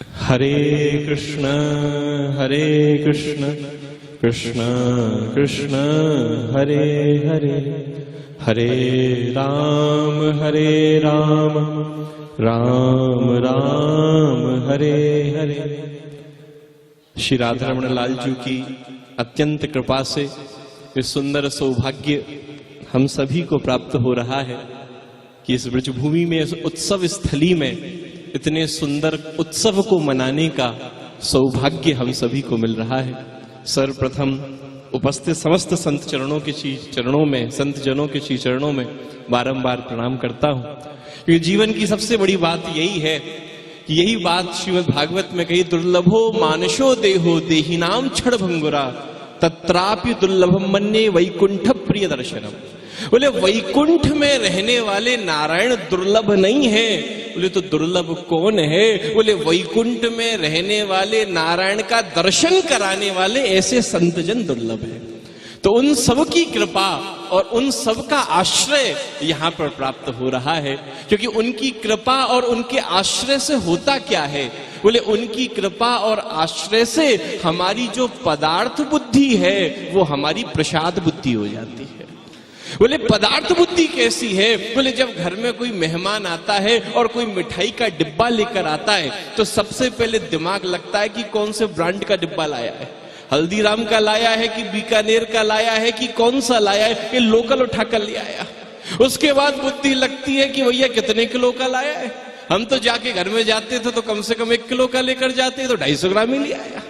हरे कृष्ण कृष्ण कृष्ण हरे हरे, हरे राम राम राम हरे हरे। श्री राधा रमण लाल जी की अत्यंत कृपा से ये सुंदर सौभाग्य हम सभी को प्राप्त हो रहा है कि इस ब्रजभूमि में, इस उत्सव स्थली में इतने सुंदर उत्सव को मनाने का सौभाग्य हम सभी को मिल रहा है। सर्वप्रथम उपस्थित समस्त संत चरणों के चरणों में, संत जनों के श्री चरणों में बारंबार प्रणाम करता हूं, क्योंकि जीवन की सबसे बड़ी बात यही है कि यही बात श्रीमद् भागवत में कही, दुर्लभो मानसो देहो देहिनाम क्षण भंगुरा तत्रापि दुर्लभम मन्ये वैकुंठ प्रिय दर्शनम। बोले वैकुंठ में रहने वाले नारायण दुर्लभ नहीं है। बोले तो दुर्लभ कौन है? बोले वैकुंठ में रहने वाले नारायण का दर्शन कराने वाले ऐसे संतजन दुर्लभ है। तो उन सब की कृपा और उन सब का आश्रय यहाँ पर प्राप्त हो रहा है, क्योंकि उनकी कृपा और उनके आश्रय से होता क्या है? बोले उनकी कृपा और आश्रय से हमारी जो पदार्थ बुद्धि है वो हमारी प्रसाद बुद्धि हो जाती है। बोले पदार्थ बुद्धि कैसी है? बोले जब घर में कोई मेहमान आता है और कोई मिठाई का डिब्बा लेकर आता है तो सबसे पहले दिमाग लगता है कि कौन से ब्रांड का डिब्बा लाया है, हल्दीराम का लाया है कि बीकानेर का लाया है कि कौन सा लाया है, कि लोकल उठाकर ले आया। उसके बाद बुद्धि लगती है कि भैया कितने किलो का लाया है। हम तो जाके घर में जाते थे तो कम से कम 1 किलो का लेकर जाते, तो 250 ग्राम ही ले आया।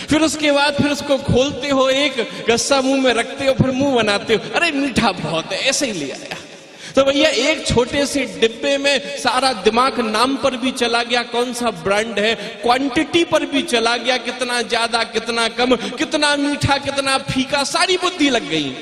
फिर उसके बाद फिर उसको खोलते हो, एक गस्सा मुंह में रखते हो, फिर मुंह बनाते हो, अरे मीठा बहुत है, ऐसे ही ले आया। तो भैया एक छोटे से डिब्बे में सारा दिमाग नाम पर भी चला गया, कौन सा ब्रांड है, क्वांटिटी पर भी चला गया, कितना ज्यादा कितना कम, कितना मीठा कितना फीका, सारी बुद्धि लग गई।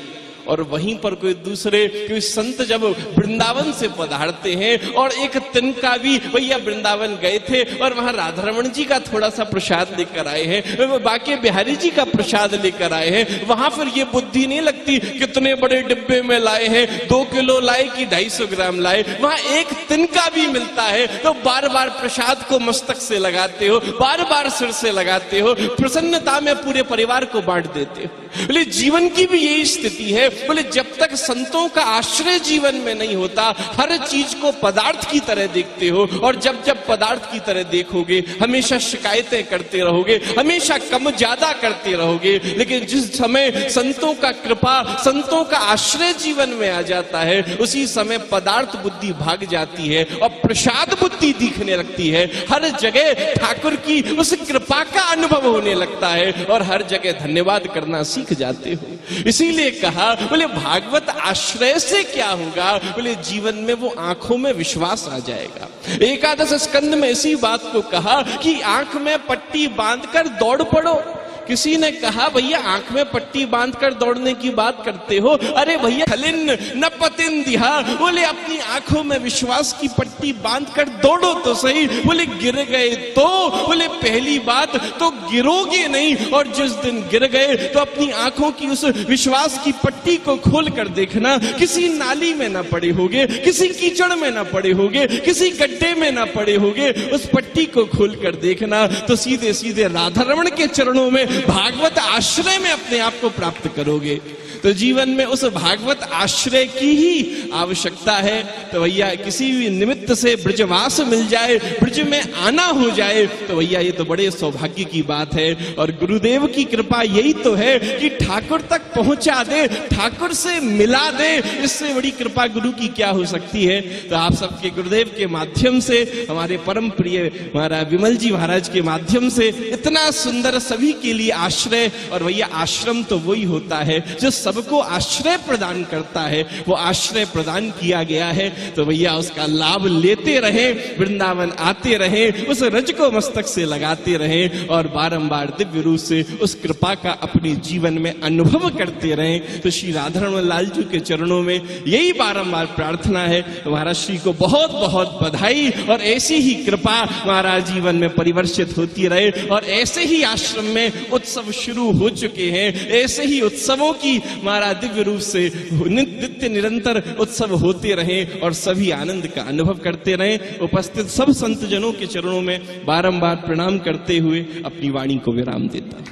और वहीं पर कोई संत जब वृंदावन से पधारते हैं और एक तिनका भी, भैया वृंदावन गए थे और वहां राधा रमण जी का थोड़ा सा प्रसाद लेकर आए हैं, बाकी बिहारी जी का प्रसाद लेकर आए हैं, वहां फिर ये बुद्धि नहीं लगती कितने बड़े डिब्बे में लाए हैं, 2 किलो लाए कि 250 ग्राम लाए। वहां एक तिनका भी मिलता है तो बार बार प्रसाद को मस्तक से लगाते हो, बार बार सिर से लगाते हो, प्रसन्नता में पूरे परिवार को बांट देते हो। बोले जीवन की भी यही स्थिति है। बोले जब तक संतों का आश्रय जीवन में नहीं होता, हर चीज को पदार्थ की तरह देखते हो, और जब जब पदार्थ की तरह देखोगे हमेशा शिकायतें करते रहोगे, हमेशा कम ज्यादा करते रहोगे। लेकिन जिस समय संतों का कृपा, संतों का आश्रय जीवन में आ जाता है, उसी समय पदार्थ बुद्धि भाग जाती है और प्रसाद बुद्धि दिखने लगती है। हर जगह ठाकुर की उस कृपा का अनुभव होने लगता है और हर जगह धन्यवाद करना सीख जाते हो। इसीलिए कहा, बोले भागवत आश्रय से क्या होगा? बोले जीवन में वो आंखों में विश्वास आ जाएगा। एकादश स्कंद में इसी बात को कहा कि आंख में पट्टी बांधकर दौड़ पड़ो। किसी ने कहा भैया आंख में पट्टी बांधकर दौड़ने की बात करते हो, अरे भैया खलिन न पतिन दिहा, बोले अपनी आंखों में विश्वास की पट्टी बांधकर दौड़ो तो सही। बोले गिर गए तो, बोले पहली बात तो गिरोगे नहीं, और जिस दिन गिर गए तो अपनी आंखों की उस विश्वास की पट्टी को खोल कर देखना, किसी नाली में ना पड़े होगे, किसी कीचड़ में ना पड़े होगे, किसी गड्ढे में ना पड़े होगे, उस पट्टी को खोल कर देखना तो सीधे सीधे राधा रमण के चरणों में भागवत आश्रय में अपने आप को प्राप्त करोगे। तो जीवन में उस भागवत आश्रय की ही आवश्यकता है। तो भैया किसी भी निमित्त से ब्रजवास मिल जाए, ब्रज में आना हो जाए, तो भैया ये तो बड़े सौभाग्य की बात है। और गुरुदेव की कृपा यही तो है कि ठाकुर तक पहुंचा दे, ठाकुर से मिला दे, इससे बड़ी कृपा गुरु की क्या हो सकती है। तो आप सबके गुरुदेव के माध्यम से, हमारे परम प्रिय महाराज विमल जी महाराज के माध्यम से इतना सुंदर सभी के लिए आश्रय, और भैया आश्रम तो वही होता है जो सबको आश्रय प्रदान करता है, वो आश्रय प्रदान किया गया है। तो भैया उसका लाभ लेते रहे, वृंदावन आते रहे, उस रज को मस्तक से लगाते रहे और बारंबार दिव्य रूप से उस कृपा का अपने जीवन में अनुभव करते रहे। तो श्री राधा रमण लाल जी के चरणों में यही बारंबार प्रार्थना है। महाराज श्री को बहुत बहुत बधाई, और ऐसी ही कृपा महाराज जीवन में परिवर्षित होती रहे, और ऐसे ही आश्रम में उत्सव शुरू हो चुके हैं, ऐसे ही उत्सवों की महाराज दिव्य रूप से नित्य निरंतर उत्सव होते रहे और सभी आनंद का अनुभव करते रहे। उपस्थित सब संत जनों के चरणों में बारंबार प्रणाम करते हुए अपनी वाणी को विराम देता हूं।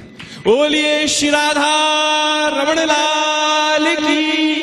बोलिए श्री राधा रमण लाल की।